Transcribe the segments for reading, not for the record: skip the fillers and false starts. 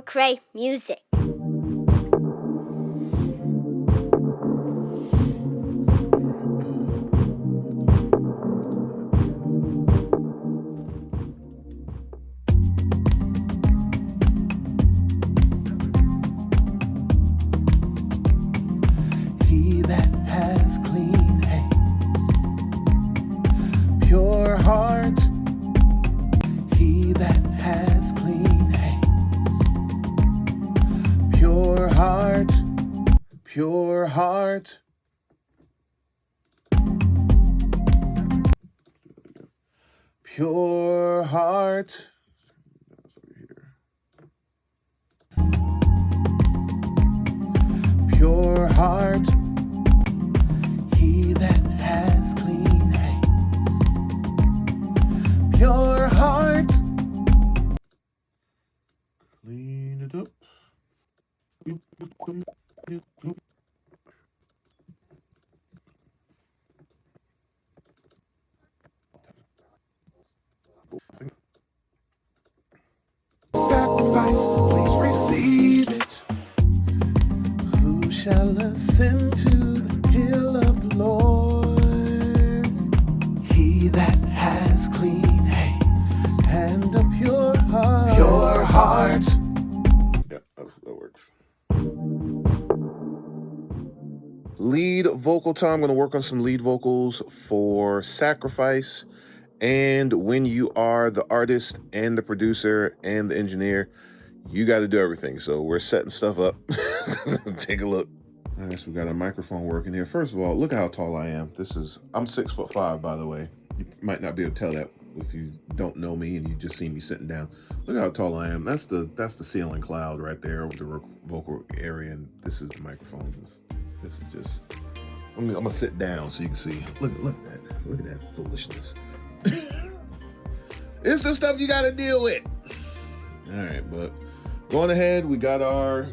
Cray Music. He that has clean hands, pure heart. He that has clean hands, pure heart, pure heart. Pure heart. Pure heart. He that has clean hands, pure heart. Clean it up. Sacrifice, please receive it. Who shall ascend to the hill of the Lord? He that has clean hands and a pure heart. Pure heart. Yeah, that works. Lead vocal time. I'm going to work on some lead vocals for Sacrifice. And when you are the artist and the producer and the engineer, you got to do everything. So we're setting stuff up. Take a look. All right, so we got our microphone working here. First of all, look how tall I am. I'm 6'5", by the way. You might not be able to tell that if you don't know me and you just see me sitting down. Look how tall I am. That's the ceiling cloud right there over the vocal area, and this is the microphone. This is just. I'm gonna sit down so you can see. Look at that. Look at that foolishness. It's the stuff you got to deal with. All right, but going ahead, we got our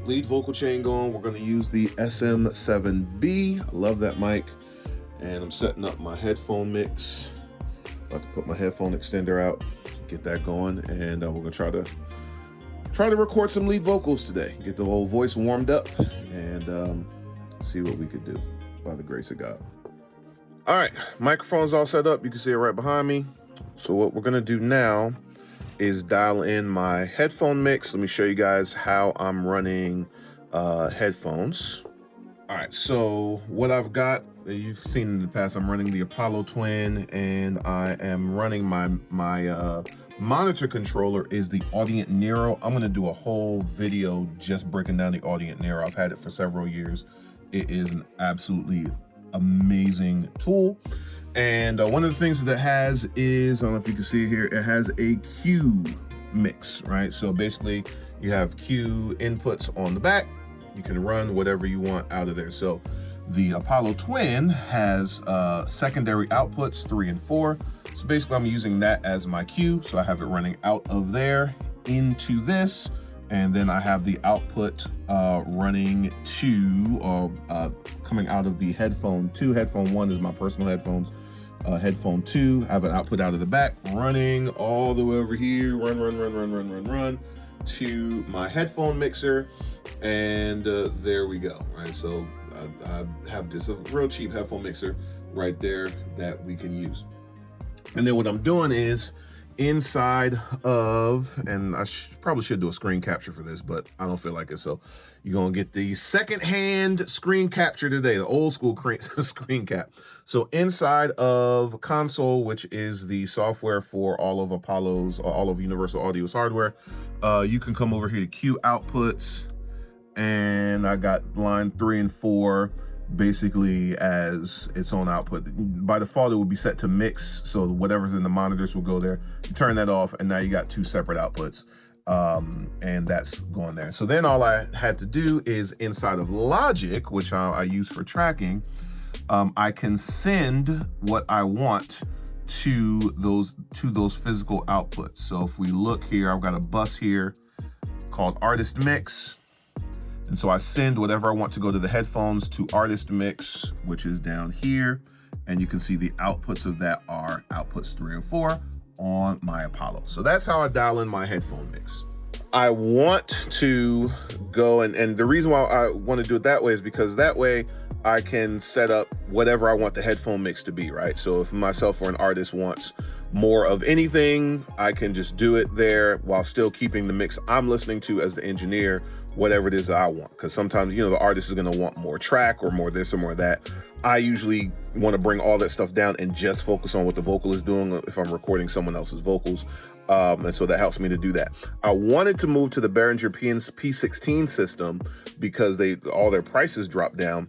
lead vocal chain going. We're going to use the SM7B. I love that mic. And I'm setting up my headphone mix. About to put my headphone extender out, get that going, and we're going to try to record some lead vocals today. Get the whole voice warmed up and see what we could do by the grace of God. All right, microphone's all set up. You can see it right behind me. So what we're gonna do now is dial in my headphone mix. Let me show you guys how I'm running headphones. All right, so what I've got, you've seen in the past, I'm running the Apollo Twin, and I am running my monitor controller is the Audient Nero. I'm gonna do a whole video just breaking down the Audient Nero. I've had it for several years. It is an absolutely amazing tool. And one of the things that it has is, I don't know if you can see here, it has a Q mix, right? So basically you have Q inputs on the back. You can run whatever you want out of there. So the Apollo Twin has secondary outputs 3 and 4. So basically I'm using that as my Q. So I have it running out of there into this. And then I have the output running to, coming out of the headphone 2. Headphone 1 is my personal headphones. Headphone 2, I have an output out of the back, running all the way over here, run to my headphone mixer. And there we go, right? So I have just a real cheap headphone mixer right there that we can use. And then what I'm doing is, inside of, and I probably should do a screen capture for this, but I don't feel like it. So you're going to get the secondhand screen capture today, the old school screen cap. So inside of Console, which is the software for all of Apollo's, or all of Universal Audio's hardware, you can come over here to Q outputs, and I got line 3 and 4 basically as its own output. By default, it would be set to mix, so whatever's in the monitors will go there. You turn that off, and now you got 2 separate outputs, and that's going there. So then all I had to do is, inside of Logic, which I use for tracking, I can send what I want to those physical outputs. So if we look here, I've got a bus here called Artist Mix. And so I send whatever I want to go to the headphones to Artist Mix, which is down here. And you can see the outputs of that are outputs 3 and 4 on my Apollo. So that's how I dial in my headphone mix. I want to go and the reason why I want to do it that way is because that way I can set up whatever I want the headphone mix to be, right? So if myself or an artist wants more of anything, I can just do it there while still keeping the mix I'm listening to as the engineer, whatever it is that I want. Because sometimes, the artist is going to want more track or more this or more that. I usually want to bring all that stuff down and just focus on what the vocal is doing if I'm recording someone else's vocals. And so that helps me to do that. I wanted to move to the Behringer P16 system because all their prices dropped down.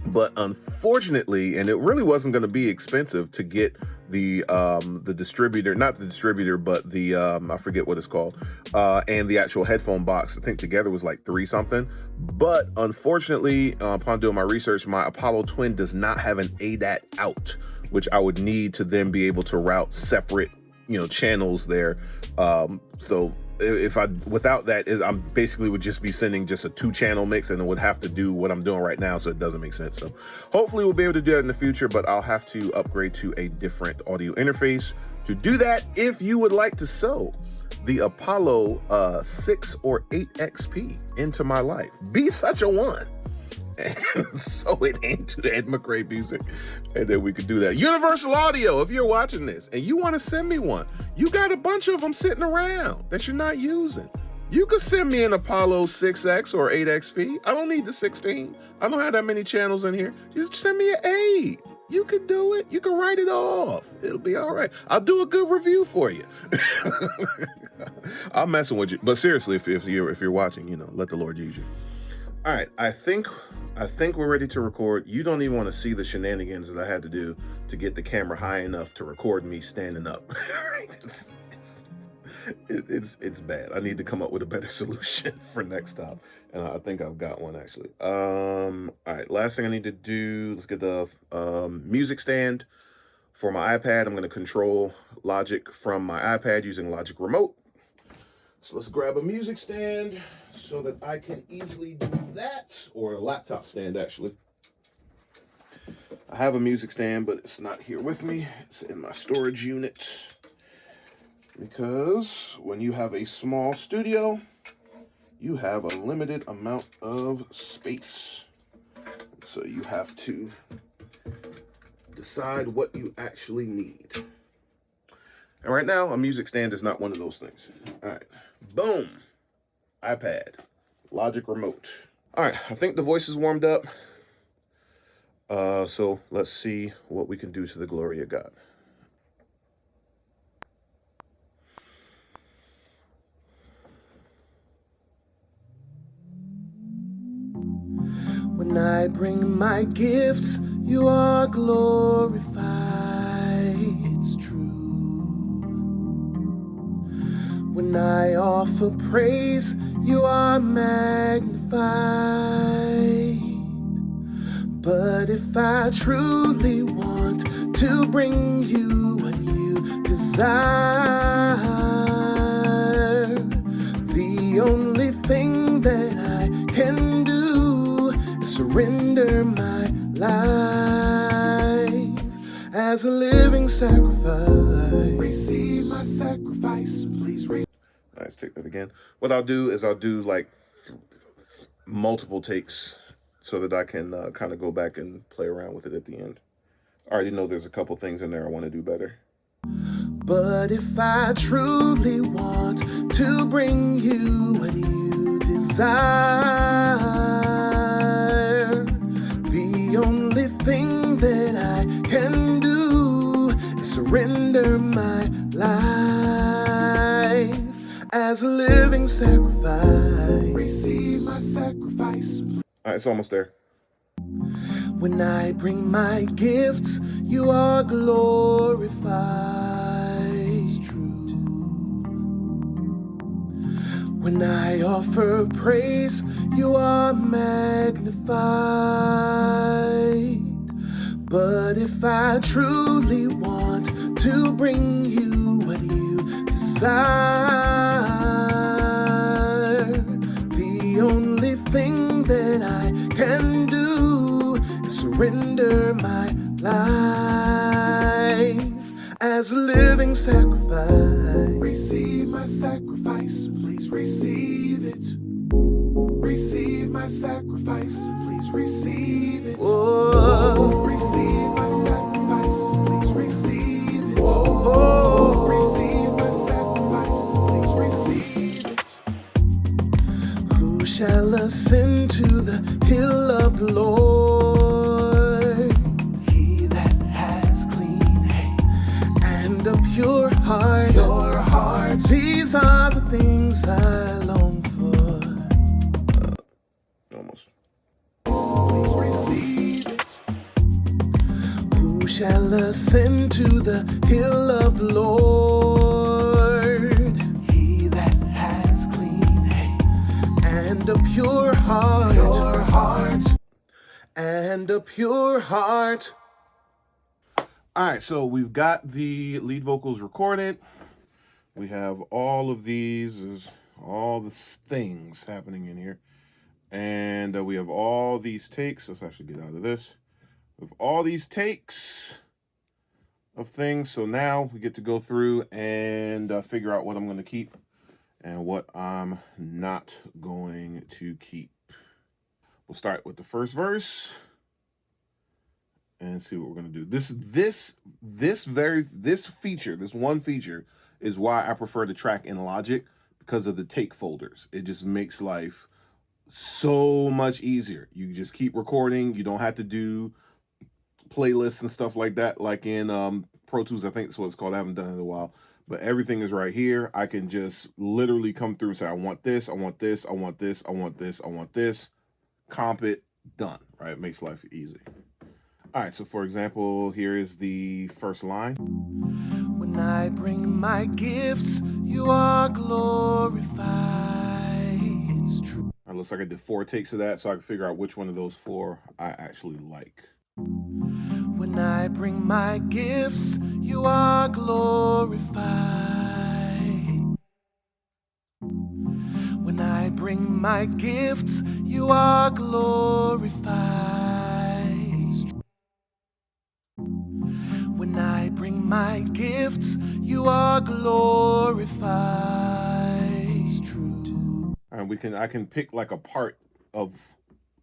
But unfortunately, and it really wasn't going to be expensive to get the distributor, not the distributor, but the I forget what it's called, and the actual headphone box. I think together was like $3 something. But unfortunately, upon doing my research, my Apollo Twin does not have an ADAT out, which I would need to then be able to route separate channels there. So without that, I'm basically would just be sending just a 2-channel mix, and it would have to do what I'm doing right now, so it doesn't make sense. So hopefully we'll be able to do that in the future, but I'll have to upgrade to a different audio interface to do that. If you would like to sew the Apollo 6 or 8 XP into my life, be such a one and sew it into Ed McRae Music, and then we could do that. Universal Audio, if you're watching this and you want to send me one, you got a bunch of them sitting around that you're not using. You could send me an Apollo 6X or 8XP. I don't need the 16. I don't have that many channels in here. Just send me an 8. You could do it. You can write it off. It'll be all right. I'll do a good review for you. I'm messing with you, but seriously, if you're watching, let the Lord use you. All right, I think we're ready to record. You don't even want to see the shenanigans that I had to do to get the camera high enough to record me standing up. It's bad. I need to come up with a better solution for next time, and I think I've got one actually. All right, last thing I need to do. Let's get the music stand for my iPad. I'm going to control Logic from my iPad using Logic Remote. So let's grab a music stand so that I can easily do that, or a laptop stand actually. I have a music stand, but it's not here with me. It's in my storage unit, because when you have a small studio, you have a limited amount of space. So you have to decide what you actually need. And right now, a music stand is not one of those things. All right, boom, iPad, Logic Remote. All right, I think the voice is warmed up. So let's see what we can do to the glory of God. When I bring my gifts, you are glorified. It's true. When I offer praise, you are magnified. But if I truly want to bring you what you desire, the only thing that I can do is surrender my life as a living sacrifice. Receive my sacrifice, please. Let's take that again. What I'll do is I'll do like multiple takes so that I can kind of go back and play around with it at the end. I already know there's a couple things in there I want to do better. But if I truly want to bring you what you desire, the only thing that I can do is surrender my life as a living sacrifice. Receive my sacrifice. All right, it's almost there. When I bring my gifts, you are glorified. It's true. When I offer praise, you are magnified. But if I truly want to bring you what you desire, the only thing that I can do is surrender my life as a living sacrifice. Receive my sacrifice, please receive. ascend to the hill of the Lord. He that has clean hands And a pure heart. These are the things I long for. Almost. Please receive it. Who shall ascend to the hill of the Lord? He that has clean hands And a pure heart. And a pure heart. All right, so we've got the lead vocals recorded. We have all of these, all the things happening in here. And we have all these takes. Let's actually get out of this. We have all these takes of things. So now we get to go through and figure out what I'm going to keep and what I'm not going to keep. We'll start with the first verse and see what we're going to do. This one feature is why I prefer to track in Logic, because of the take folders. It just makes life so much easier. You just keep recording. You don't have to do playlists and stuff like that, like in Pro Tools, I think that's what it's called. I haven't done it in a while, but everything is right here. I can just literally come through and say, I want this, I want this, I want this, I want this, I want this, comp it, done, right? It makes life easy. All right, so for example, here is the first line. When I bring my gifts, you are glorified. It's true. It looks like I did 4 takes of that, so I can figure out which one of those 4 I actually like. When I bring my gifts, you are glorified. When I bring my gifts, you are glorified. When I bring my gifts, you are glorified. It's true. And I can pick like a part of,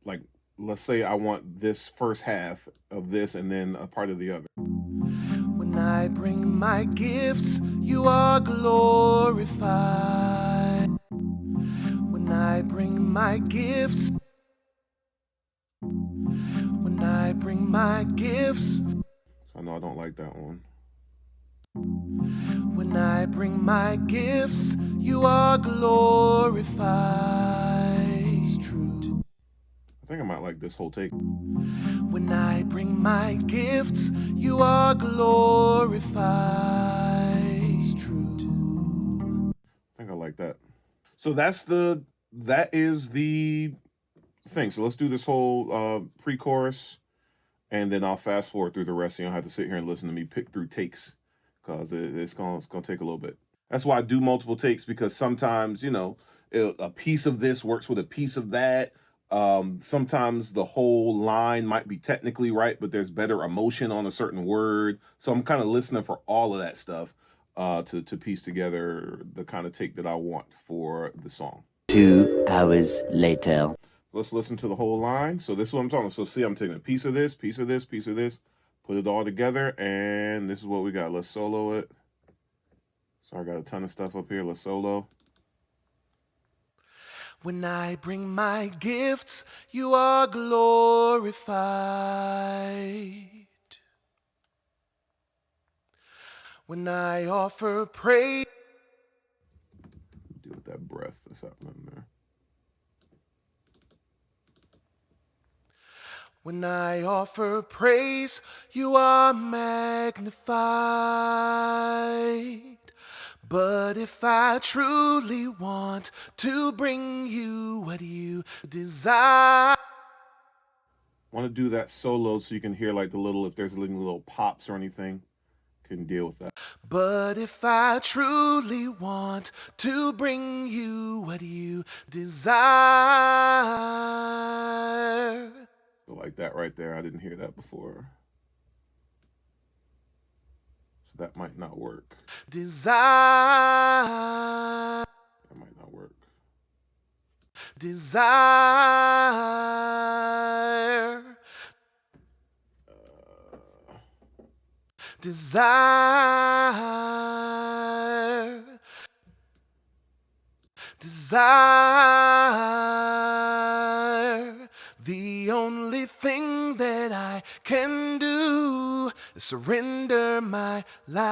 like, let's say I want this first half of this and then a part of the other. When I bring my gifts, you are glorified. When I bring my gifts. When I bring my gifts. I know I don't like that one. When I bring my gifts, you are glorified. It's true. I think I might like this whole take. When I bring my gifts, you are glorified. It's true. I think I like that. So that is the thing. So let's do this whole pre-chorus, and then I'll fast forward through the rest. You don't have to sit here and listen to me pick through takes, because it's gonna take a little bit. That's why I do multiple takes, because sometimes, you know, a piece of this works with a piece of that. Sometimes the whole line might be technically right, but there's better emotion on a certain word. So I'm kind of listening for all of that stuff to piece together the kind of take that I want for the song. 2 hours later. Let's listen to the whole line. So this is what I'm talking about. So see, I'm taking a piece of this, piece of this, piece of this, put it all together, and this is what we got. Let's solo it. So I got a ton of stuff up here. Let's solo. When I bring my gifts, you are glorified. When I offer praise. Deal with that breath that's happening there. When I offer praise, you are magnified. But if I truly want to bring you what you desire. Want to do that solo so you can hear like the little, if there's little pops or anything, can deal with that. But if I truly want to bring you what you desire. So like that right there, I didn't hear that before. So that might not work. Desire. That might not work. Desire. Desire. Desire. surrender my life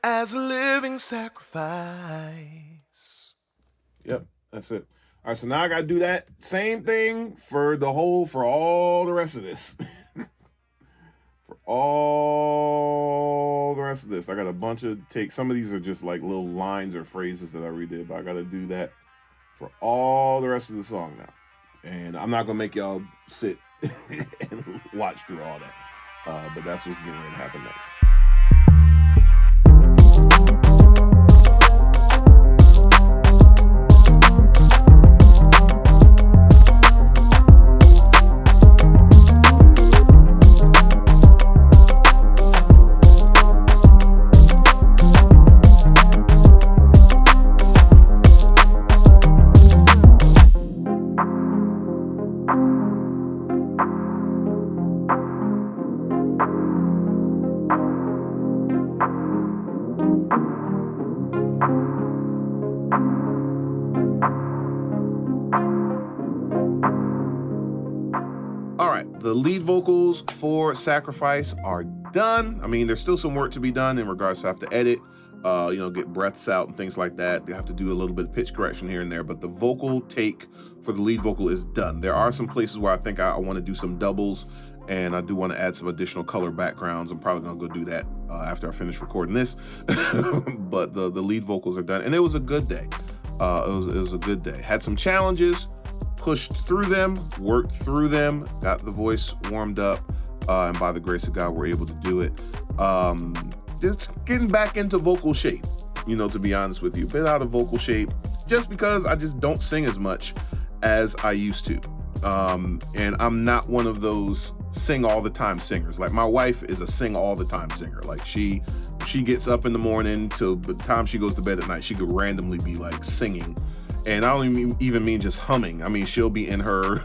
as a living sacrifice. Yep, that's it. All right, so now I got to do that same thing for all the rest of this. For all the rest of this, I got a bunch of takes. Some of these are just like little lines or phrases that I redid, but I got to do that for all the rest of the song now. And I'm not gonna make y'all sit and watch through all that, but that's what's getting ready to happen next. The lead vocals for Sacrifice are done. I mean, there's still some work to be done in regards to have to edit, get breaths out and things like that. They have to do a little bit of pitch correction here and there, but the vocal take for the lead vocal is done. There are some places where I think I want to do some doubles, and I do want to add some additional color backgrounds. I'm probably gonna go do that after I finish recording this. But the lead vocals are done, and it was a good day. It was a good day. Had some challenges, pushed through them, worked through them, got the voice warmed up, and by the grace of God, we're able to do it. Just getting back into vocal shape, to be honest with you. Been out of vocal shape just because I just don't sing as much as I used to. And I'm not one of those sing all the time singers. Like, my wife is a sing all the time singer. Like, she gets up in the morning till the time she goes to bed at night, she could randomly be like singing. And I don't even mean just humming. I mean, she'll be in her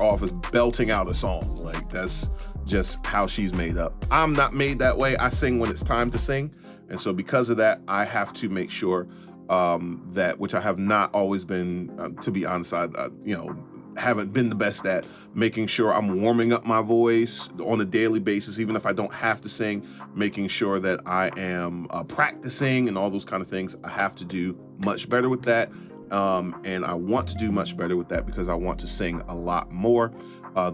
office belting out a song. Like, that's just how she's made up. I'm not made that way. I sing when it's time to sing. And so because of that, I have to make sure that, which I have not always been, to be honest, I haven't been the best at making sure I'm warming up my voice on a daily basis, even if I don't have to sing, making sure that I am practicing and all those kind of things. I have to do much better with that. And I want to do much better with that because I want to sing a lot more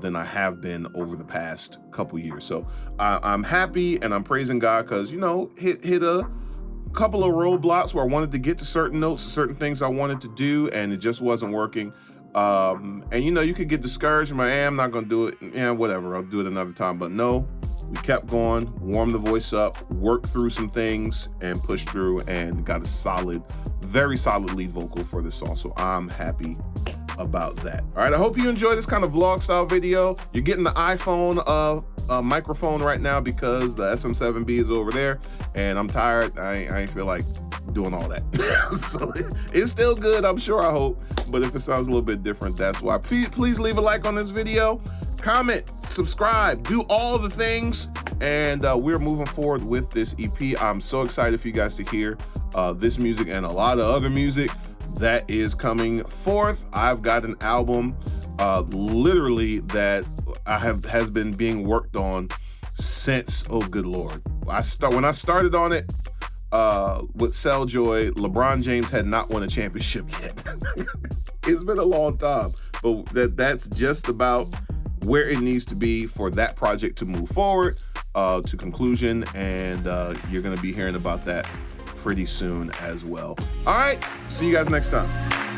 than I have been over the past couple years. So I'm happy and I'm praising God because, hit a couple of roadblocks where I wanted to get to certain notes, certain things I wanted to do, and it just wasn't working. And you could get discouraged. I'm not going to do it. Yeah, whatever. I'll do it another time. But no, we kept going, warmed the voice up, worked through some things, and pushed through and got a very solid lead vocal for this song. So I'm happy about that. All right, I hope you enjoy this kind of vlog style video. You're getting the iPhone microphone right now because the SM7B is over there, and I'm tired. I ain't feel like doing all that. So it's still good, I'm sure, I hope. But if it sounds a little bit different, that's why. Please leave a like on this video, comment, subscribe, do all the things, and we're moving forward with this EP. I'm so excited for you guys to hear this music and a lot of other music that is coming forth. I've got an album literally that has been being worked on since, oh good Lord. When I started on it with Sell Joy, LeBron James had not won a championship yet. It's been a long time, but that's just about where it needs to be for that project to move forward to conclusion, and you're going to be hearing about that pretty soon as well. All right, see you guys next time.